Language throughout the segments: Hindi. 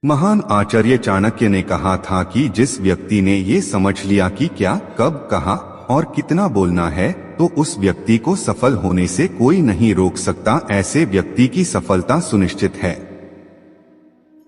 महान आचार्य चाणक्य ने कहा था कि जिस व्यक्ति ने ये समझ लिया कि क्या, कब, कहाँ और कितना बोलना है, तो उस व्यक्ति को सफल होने से कोई नहीं रोक सकता। ऐसे व्यक्ति की सफलता सुनिश्चित है।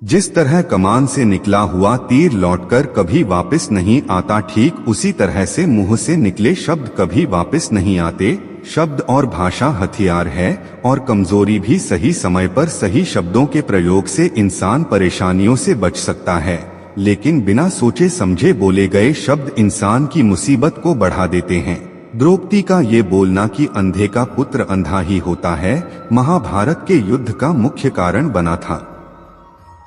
जिस तरह कमान से निकला हुआ तीर लौटकर कभी वापस नहीं आता, ठीक उसी तरह से मुंह से निकले शब्द कभी वापस नहीं आते। शब्द और भाषा हथियार है, और कमजोरी भी सही समय पर सही शब्दों के प्रयोग से इंसान परेशानियों से बच सकता है। लेकिन बिना सोचे समझे बोले गए शब्द इंसान की मुसीबत को बढ़ा देते हैं। द्रौपदी का ये बोलना कि अंधे का पुत्र अंधा ही होता है, महाभारत के युद्ध का मुख्य कारण बना था।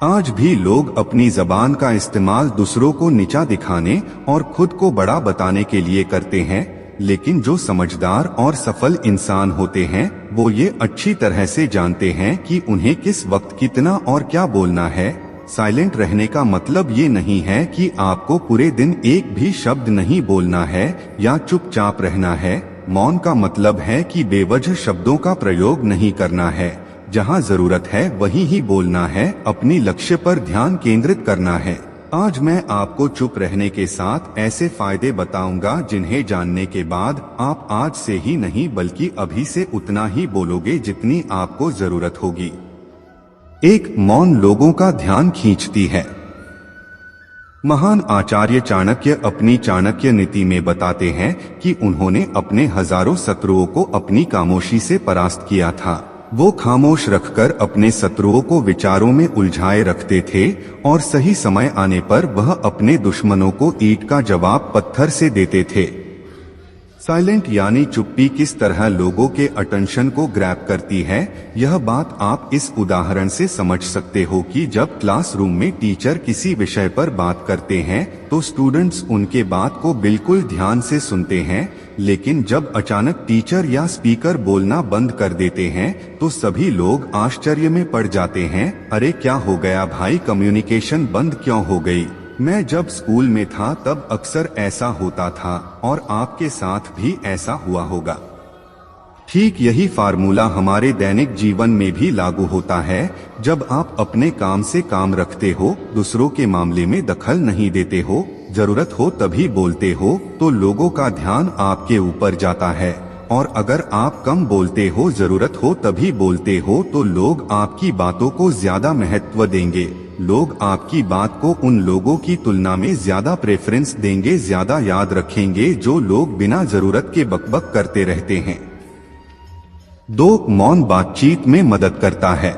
आज भी लोग अपनी जबान का इस्तेमाल दूसरों को नीचा दिखाने और खुद को बड़ा बताने के लिए करते हैं, लेकिन जो समझदार और सफल इंसान होते हैं वो ये अच्छी तरह से जानते हैं कि उन्हें किस वक्त कितना और क्या बोलना है। साइलेंट रहने का मतलब ये नहीं है कि आपको पूरे दिन एक भी शब्द नहीं बोलना है या चुपचाप रहना है। मौन का मतलब है कि बेवजह शब्दों का प्रयोग नहीं करना है। जहाँ जरूरत है वहीं ही बोलना है, अपनी लक्ष्य पर ध्यान केंद्रित करना है। आज मैं आपको चुप रहने के साथ ऐसे फायदे बताऊंगा जिन्हें जानने के बाद आप आज से ही नहीं बल्कि अभी से उतना ही बोलोगे जितनी आपको जरूरत होगी। एक, मौन लोगों का ध्यान खींचती है। महान आचार्य चाणक्य अपनी चाणक्य नीति में बताते हैं कि उन्होंने अपने हजारों शत्रुओं को अपनी खामोशी से परास्त किया था। वो खामोश रखकर अपने शत्रुओं को विचारों में उलझाए रखते थे और सही समय आने पर वह अपने दुश्मनों को ईंट का जवाब पत्थर से देते थे। साइलेंट यानी चुप्पी किस तरह लोगों के अटेंशन को ग्रैब करती है, यह बात आप इस उदाहरण से समझ सकते हो कि जब क्लासरूम में टीचर किसी विषय पर बात करते हैं तो स्टूडेंट्स उनके बात को बिल्कुल ध्यान से सुनते हैं, लेकिन जब अचानक टीचर या स्पीकर बोलना बंद कर देते हैं तो सभी लोग आश्चर्य में पड़ जाते हैं। अरे क्या हो गया भाई, कम्युनिकेशन बंद क्यों हो गई? मैं जब स्कूल में था तब अक्सर ऐसा होता था और आपके साथ भी ऐसा हुआ होगा। ठीक यही फार्मूला हमारे दैनिक जीवन में भी लागू होता है। जब आप अपने काम से काम रखते हो, दूसरों के मामले में दखल नहीं देते हो, जरूरत हो तभी बोलते हो, तो लोगों का ध्यान आपके ऊपर जाता है। और अगर आप कम बोलते हो, जरूरत हो तभी बोलते हो, तो लोग आपकी बातों को ज्यादा महत्व देंगे। लोग आपकी बात को उन लोगों की तुलना में ज्यादा प्रेफरेंस देंगे, ज्यादा याद रखेंगे जो लोग बिना जरूरत के बकबक करते रहते हैं। 2, मौन बातचीत में मदद करता है।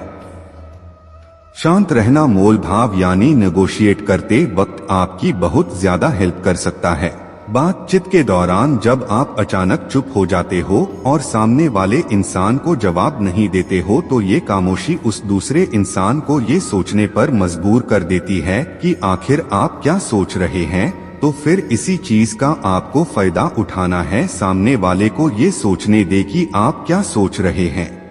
शांत रहना मोल भाव यानी नेगोशिएट करते वक्त आपकी बहुत ज्यादा हेल्प कर सकता है। बातचीत के दौरान जब आप अचानक चुप हो जाते हो और सामने वाले इंसान को जवाब नहीं देते हो तो ये खामोशी उस दूसरे इंसान को ये सोचने पर मजबूर कर देती है कि आखिर आप क्या सोच रहे हैं। तो फिर इसी चीज का आपको फायदा उठाना है, सामने वाले को ये सोचने दे कि आप क्या सोच रहे हैं।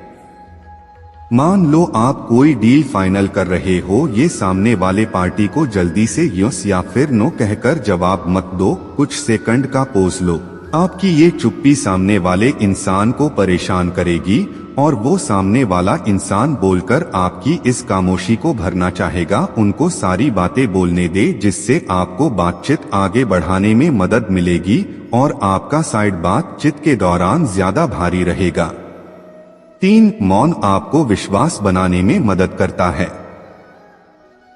मान लो आप कोई डील फाइनल कर रहे हो, ये सामने वाले पार्टी को जल्दी से यस या फिर नो कहकर जवाब मत दो, कुछ सेकंड का पोज लो। आपकी ये चुप्पी सामने वाले इंसान को परेशान करेगी और वो सामने वाला इंसान बोलकर आपकी इस खामोशी को भरना चाहेगा। उनको सारी बातें बोलने दे जिससे आपको बातचीत आगे बढ़ाने में मदद मिलेगी और आपका साइड बातचीत के दौरान ज्यादा भारी रहेगा। 3, मौन आपको विश्वास बनाने में मदद करता है।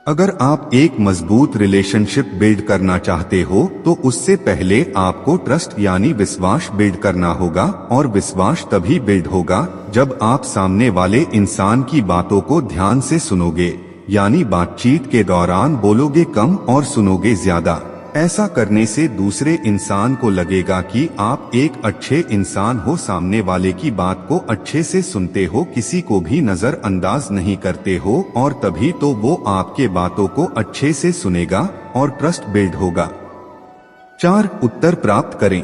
अगर आप एक मजबूत रिलेशनशिप बिल्ड करना चाहते हो तो उससे पहले आपको ट्रस्ट यानी विश्वास बिल्ड करना होगा, और विश्वास तभी बिल्ड होगा जब आप सामने वाले इंसान की बातों को ध्यान से सुनोगे, यानी बातचीत के दौरान बोलोगे कम और सुनोगे ज्यादा। ऐसा करने से दूसरे इंसान को लगेगा कि आप एक अच्छे इंसान हो, सामने वाले की बात को अच्छे से सुनते हो, किसी को भी नजरअंदाज नहीं करते हो, और तभी तो वो आपके बातों को अच्छे से सुनेगा और ट्रस्ट बिल्ड होगा। 4, उत्तर प्राप्त करें।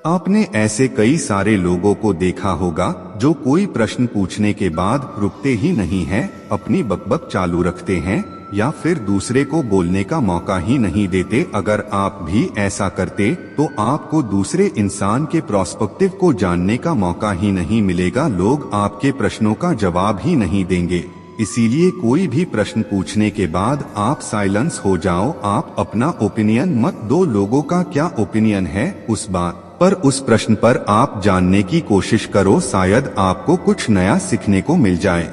आपने ऐसे कई सारे लोगों को देखा होगा जो कोई प्रश्न पूछने के बाद रुकते ही नहीं हैं, अपनी बकबक चालू रखते हैं या फिर दूसरे को बोलने का मौका ही नहीं देते। अगर आप भी ऐसा करते तो आपको दूसरे इंसान के पर्सपेक्टिव को जानने का मौका ही नहीं मिलेगा, लोग आपके प्रश्नों का जवाब ही नहीं देंगे। इसीलिए कोई भी प्रश्न पूछने के बाद आप साइलेंस हो जाओ। आप अपना ओपिनियन मत दो। लोगों का क्या ओपिनियन है उस बात पर, उस प्रश्न पर आप जानने की कोशिश करो, शायद आपको कुछ नया सीखने को मिल जाए।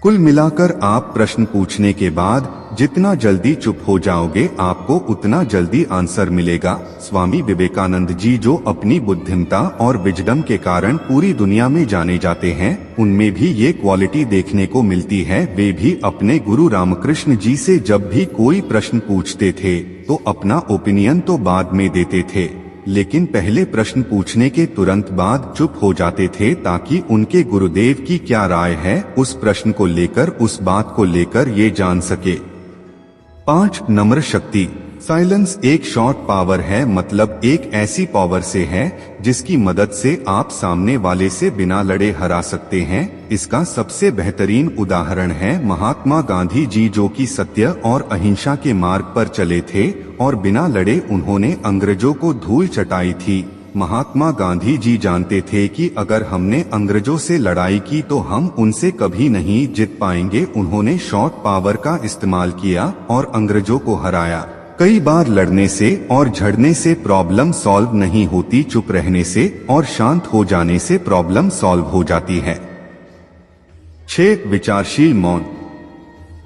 कुल मिलाकर आप प्रश्न पूछने के बाद जितना जल्दी चुप हो जाओगे आपको उतना जल्दी आंसर मिलेगा। स्वामी विवेकानंद जी जो अपनी बुद्धिमता और विजडम के कारण पूरी दुनिया में जाने जाते हैं, उनमें भी ये क्वालिटी देखने को मिलती है। वे भी अपने गुरु रामकृष्ण जी से जब भी कोई प्रश्न पूछते थे तो अपना ओपिनियन तो बाद में देते थे, लेकिन पहले प्रश्न पूछने के तुरंत बाद चुप हो जाते थे ताकि उनके गुरुदेव की क्या राय है उस प्रश्न को लेकर, उस बात को लेकर ये जान सके। 5 नम्र शक्ति। साइलेंस एक शॉर्ट पावर है, मतलब एक ऐसी पावर से है जिसकी मदद से आप सामने वाले से बिना लड़े हरा सकते हैं। इसका सबसे बेहतरीन उदाहरण है महात्मा गांधी जी, जो कि सत्य और अहिंसा के मार्ग पर चले थे और बिना लड़े उन्होंने अंग्रेजों को धूल चटाई थी। महात्मा गांधी जी जानते थे कि अगर हमने अंग्रेजों से लड़ाई की तो हम उनसे कभी नहीं जीत पाएंगे। उन्होंने शॉर्ट पावर का इस्तेमाल किया और अंग्रेजों को हराया। कई बार लड़ने से और झड़ने से प्रॉब्लम सॉल्व नहीं होती, चुप रहने से और शांत हो जाने से प्रॉब्लम सॉल्व हो जाती है। 6 विचारशील मौन।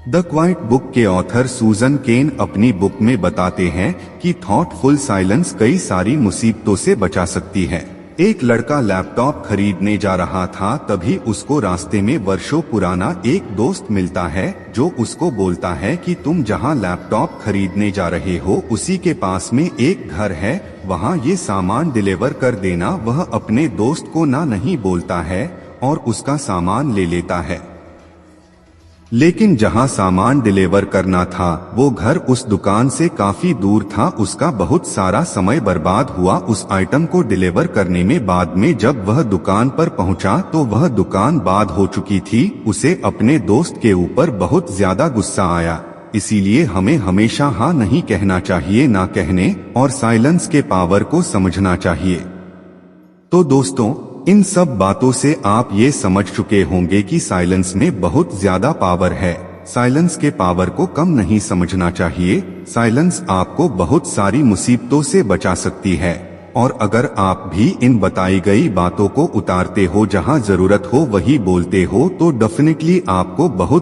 द क्वाइट बुक के ऑथर सूजन केन अपनी बुक में बताते हैं कि थॉटफुल साइलेंस कई सारी मुसीबतों से बचा सकती है। एक लड़का लैपटॉप खरीदने जा रहा था, तभी उसको रास्ते में वर्षों पुराना एक दोस्त मिलता है जो उसको बोलता है कि तुम जहां लैपटॉप खरीदने जा रहे हो उसी के पास में एक घर है, वहां ये सामान डिलीवर कर देना। वह अपने दोस्त को ना नहीं बोलता है और उसका सामान ले लेता है, लेकिन जहां सामान डिलीवर करना था वो घर उस दुकान से काफी दूर था। उसका बहुत सारा समय बर्बाद हुआ उस आइटम को डिलीवर करने में। बाद में जब वह दुकान पर पहुंचा तो वह दुकान बंद हो चुकी थी। उसे अपने दोस्त के ऊपर बहुत ज्यादा गुस्सा आया। इसीलिए हमें हमेशा हाँ नहीं कहना चाहिए, ना कहने और साइलेंस के पावर को समझना चाहिए। तो दोस्तों, इन सब बातों से आप ये समझ चुके होंगे कि साइलेंस में बहुत ज्यादा पावर है। साइलेंस के पावर को कम नहीं समझना चाहिए। साइलेंस आपको बहुत सारी मुसीबतों से बचा सकती है। और अगर आप भी इन बताई गई बातों को उतारते हो, जहां जरूरत हो वही बोलते हो, तो डेफिनेटली आपको बहुत